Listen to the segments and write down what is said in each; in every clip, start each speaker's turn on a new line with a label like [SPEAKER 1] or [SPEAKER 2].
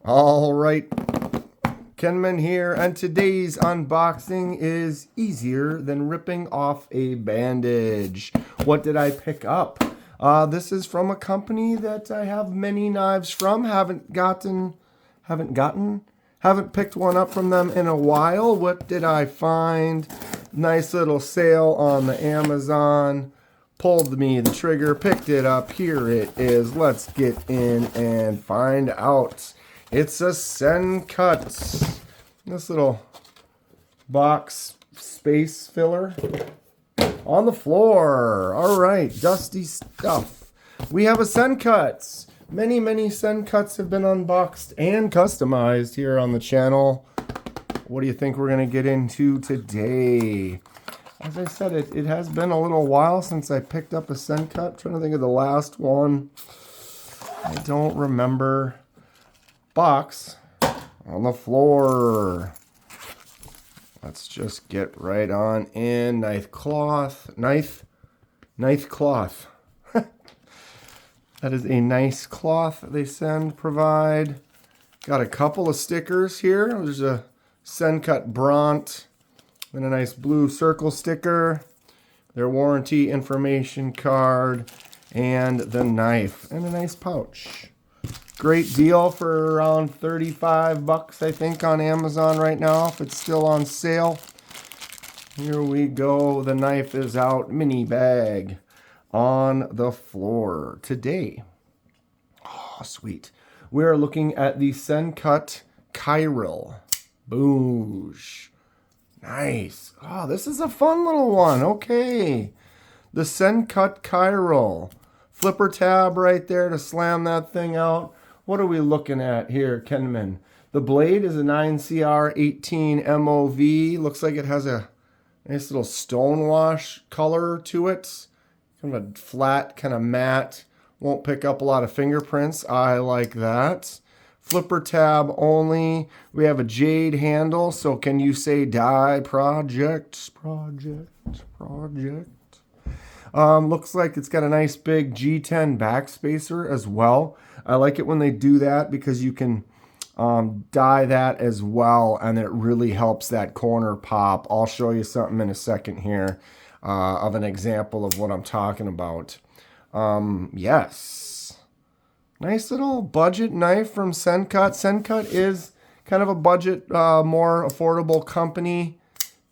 [SPEAKER 1] All right, Kenman here, and today's unboxing is easier than ripping off a bandage. What did I pick up? This is from a company that I have many knives from. Haven't picked one up from them in a while. What did I find? Nice little sale on the Amazon. Pulled me the trigger, picked it up. Here it is. Let's get in and find out. It's a Sencuts. This little box space filler on the floor. All right, dusty stuff. We have a Sencuts. Many Sencuts have been unboxed and customized here on the channel. What do you think we're going to get into today? As I said, it has been a little while since I picked up a Sencut. I'm trying to think of the last one. I don't remember. Box on the floor. Let's just get right on in. Knife cloth. That is a nice cloth they provide. Got a couple of stickers here. There's a Sencut Bront and a nice blue circle sticker. Their warranty information card and the knife and a nice pouch. Great deal for around 35 bucks, I think, on Amazon right now, if it's still on sale. Here we go. The knife is out. Mini bag on the floor today. Oh, sweet. We are looking at the Sencut Kyril. Boosh. Nice. Oh, this is a fun little one. Okay. The Sencut Kyril. Flipper tab right there to slam that thing out. What are we looking at here, Kenman? The blade is a 9CR 18 MOV. Looks like it has a nice little stonewash color to it. Kind of a flat, kind of matte. Won't pick up a lot of fingerprints. I like that. Flipper tab only. We have a jade handle. So can you say die project? Looks like it's got a nice big G10 backspacer as well. I like it when they do that because you can die that as well, and it really helps that corner pop. I'll show you something in a second here of an example of what I'm talking about. Yes. Nice little budget knife from Sencut. Sencut is kind of a budget, more affordable company.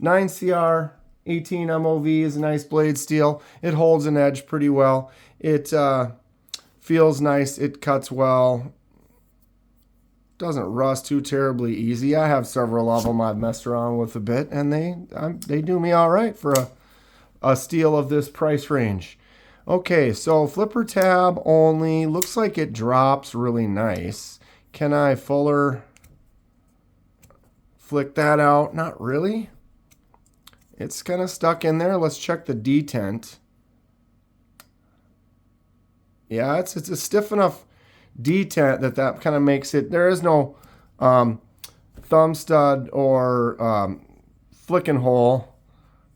[SPEAKER 1] 9CR 18 MOV is a nice blade steel. It holds an edge pretty well. It feels nice. It cuts well. Doesn't rust too terribly easy. I have several of them I've messed around with a bit, and they do me all right for a steel of this price range. Okay, so flipper tab only. Looks like it drops really nice. Can I fuller flick that out? Not really. It's kind of stuck in there. Let's check the detent. Yeah, it's a stiff enough detent that kind of makes it. There is no thumb stud or flicking hole.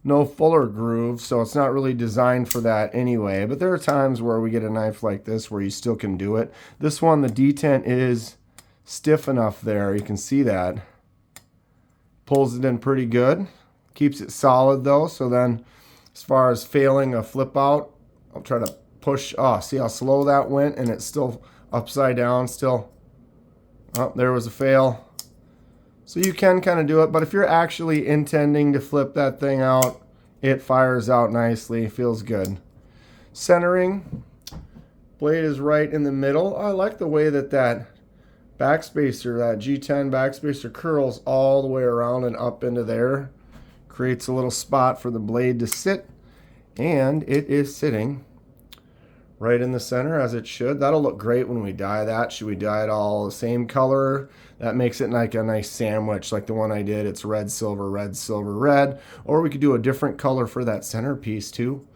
[SPEAKER 1] No fuller groove, so it's not really designed for that anyway. But there are times where we get a knife like this where you still can do it. This one, the detent is stiff enough there. You can see that. Pulls it in pretty good. Keeps it solid though, so then as far as failing a flip out, I'll try to push. Oh, see how slow that went, and it's still upside down still. Oh, there was a fail. So you can kind of do it, but if you're actually intending to flip that thing out, it fires out nicely. Feels good. Centering. Blade is right in the middle. I like the way that backspacer, that G10 backspacer curls all the way around and up into there. Creates a little spot for the blade to sit, and it is sitting right in the center as it should. That'll look great when we dye that. Should we dye it all the same color? That makes it like a nice sandwich like the one I did. It's red, silver, red, silver, red. Or we could do a different color for that centerpiece too.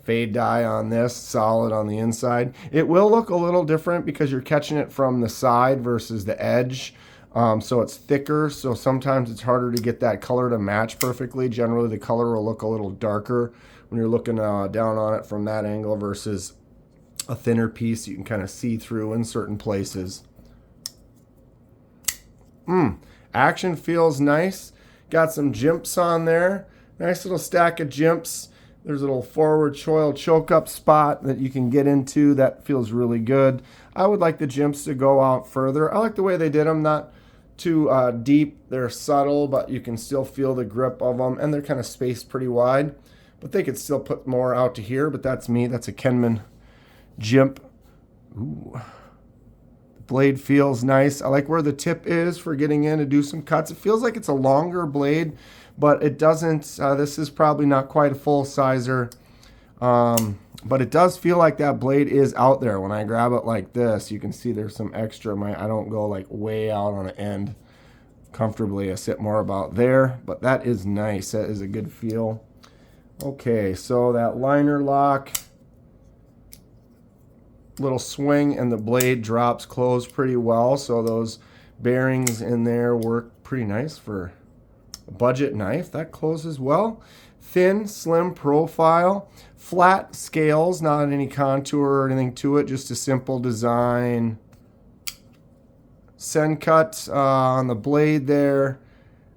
[SPEAKER 1] Fade dye on this, solid on the inside. It will look a little different because you're catching it from the side versus the edge. So it's thicker, so sometimes it's harder to get that color to match perfectly. Generally, the color will look a little darker when you're looking down on it from that angle versus a thinner piece you can kind of see through in certain places. Action feels nice. Got some jimps on there. Nice little stack of jimps. There's a little forward choil choke up spot that you can get into. That feels really good. I would like the jimps to go out further. I like the way they did them. Not too deep. They're subtle, but you can still feel the grip of them. And they're kind of spaced pretty wide. But they could still put more out to here. But that's me. That's a Kenman jimp. Ooh. The blade feels nice. I like where the tip is for getting in to do some cuts. It feels like it's a longer blade, but it doesn't. This is probably not quite a full sizer. But it does feel like that blade is out there. When I grab it like this, you can see there's some extra. I don't go like way out on the end comfortably. I sit more about there, but that is nice. That is a good feel. Okay, so that liner lock, little swing, and the blade drops closed pretty well. So those bearings in there work pretty nice for a budget knife. That closes well. Thin, slim profile, flat scales, not any contour or anything to it, just a simple design. Sencut on the blade there,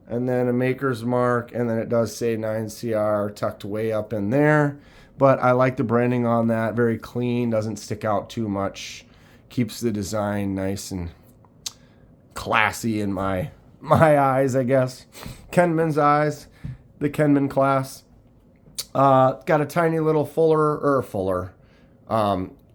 [SPEAKER 1] and then a maker's mark, and then it does say 9CR tucked way up in there. But I like the branding on that, very clean, doesn't stick out too much, keeps the design nice and classy in my eyes, I guess. Kenman's eyes. The Kenman class. Got a tiny little fuller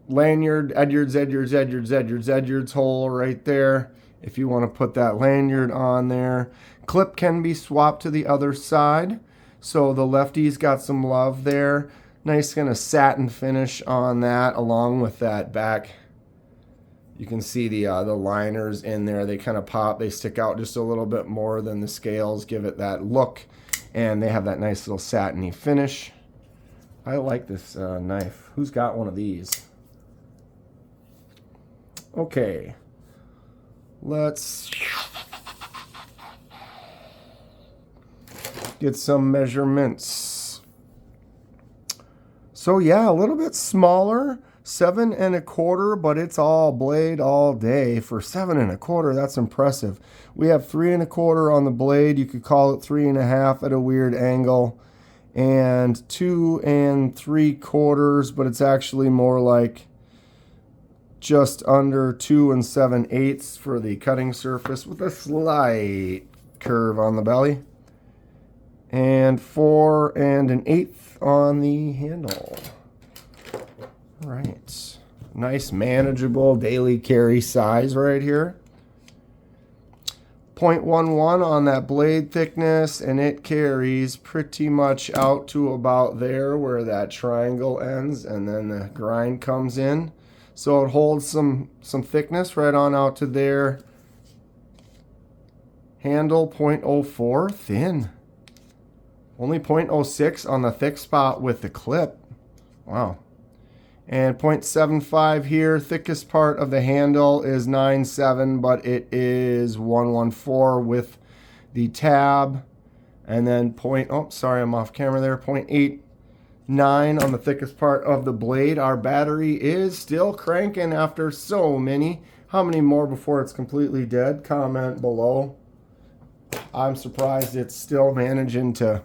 [SPEAKER 1] lanyard, Edyards hole right there. If you want to put that lanyard on there. Clip can be swapped to the other side. So the lefty's got some love there. Nice kind of satin finish on that along with that back. You can see the liners in there. They kind of pop. They stick out just a little bit more than the scales. Give it that look. And they have that nice little satiny finish. I like this knife. Who's got one of these? Okay. Let's get some measurements. So yeah, a little bit smaller. 7 1/4, but it's all blade all day. For 7 1/4, that's impressive. We have 3 1/4 on the blade. You could call it 3 1/2 at a weird angle. And 2 3/4, but it's actually more like just under 2 7/8 for the cutting surface with a slight curve on the belly. And 4 1/8 on the handle. Right. Nice, manageable daily carry size right here. 0.11 on that blade thickness, and it carries pretty much out to about there where that triangle ends, and then the grind comes in. So it holds some thickness right on out to there. Handle 0.04, thin. Only 0.06 on the thick spot with the clip. Wow. And 0.75 here. Thickest part of the handle is 9.7, but it is 114 with the tab. And then I'm off camera there. 0.89 on the thickest part of the blade. Our battery is still cranking after so many. How many more before it's completely dead? Comment below. I'm surprised it's still managing to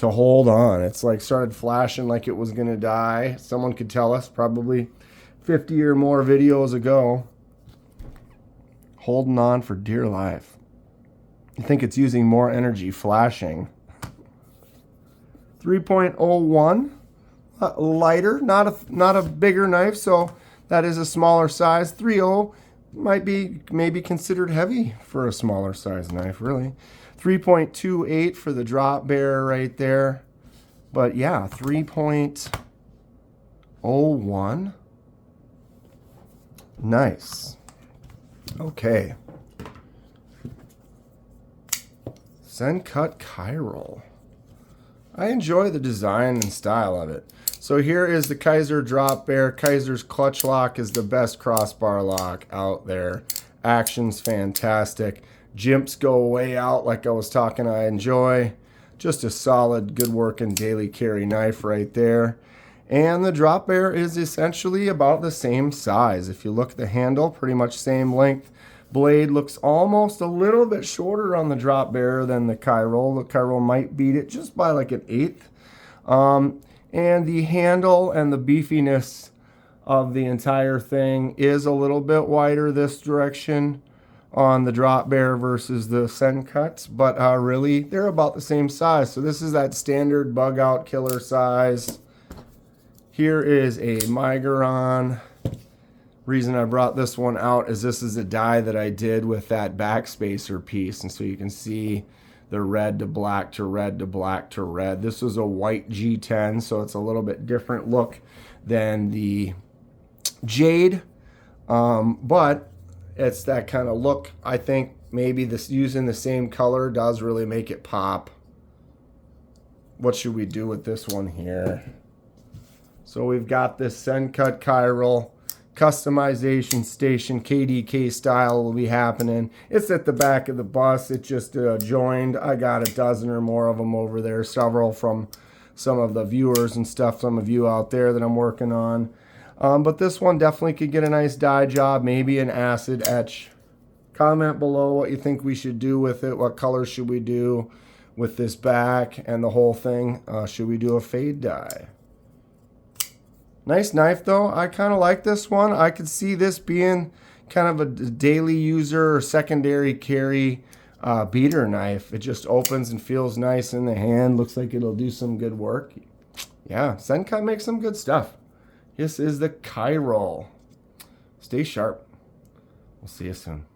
[SPEAKER 1] hold on. It's like started flashing like it was going to die. Someone could tell us probably 50 or more videos ago. Holding on for dear life. I think it's using more energy flashing. 3.01. Lighter, not a bigger knife, so that is a smaller size. 3.0 might be maybe considered heavy for a smaller size knife, really. 3.28 for the drop bear right there. But yeah, 3.01. Nice. Okay. Sencut Kyril. I enjoy the design and style of it. So here is the Kaiser drop bear. Kaiser's clutch lock is the best crossbar lock out there. Action's fantastic. Jimps go way out like I was talking I enjoy. Just a solid, good working daily carry knife right there. And the drop bear is essentially about the same size. If you look at the handle, pretty much same length. Blade looks almost a little bit shorter on the drop bearer than the Kyril. The Kyril might beat it just by like an eighth. And the handle and the beefiness of the entire thing is a little bit wider this direction on the drop bearer versus the Sencuts, but really they're about the same size. So this is that standard bug out killer size. Here is a Migaron. Reason I brought this one out is this is a die that I did with that backspacer piece, and so you can see the red to black to red to black to red. This was a white G10, so it's a little bit different look than the Jade, but it's that kind of look. I think maybe this using the same color does really make it pop. What should we do with this one here? So we've got this Sencut Kyril. Customization station, KDK style, will be happening. It's at the back of the bus. It just joined. I got a dozen or more of them over there, several from some of the viewers and stuff, some of you out there that I'm working on. But this one definitely could get a nice dye job, maybe an acid etch. Comment below what you think we should do with it. What color should we do with this back and the whole thing? Should we do a fade dye? Nice knife though. I kind of like this one. I could see this being kind of a daily user or secondary carry beater knife. It just opens and feels nice in the hand. Looks like it'll do some good work. Yeah, Sencut makes some good stuff. This is the Kyril. Stay sharp. We'll see you soon.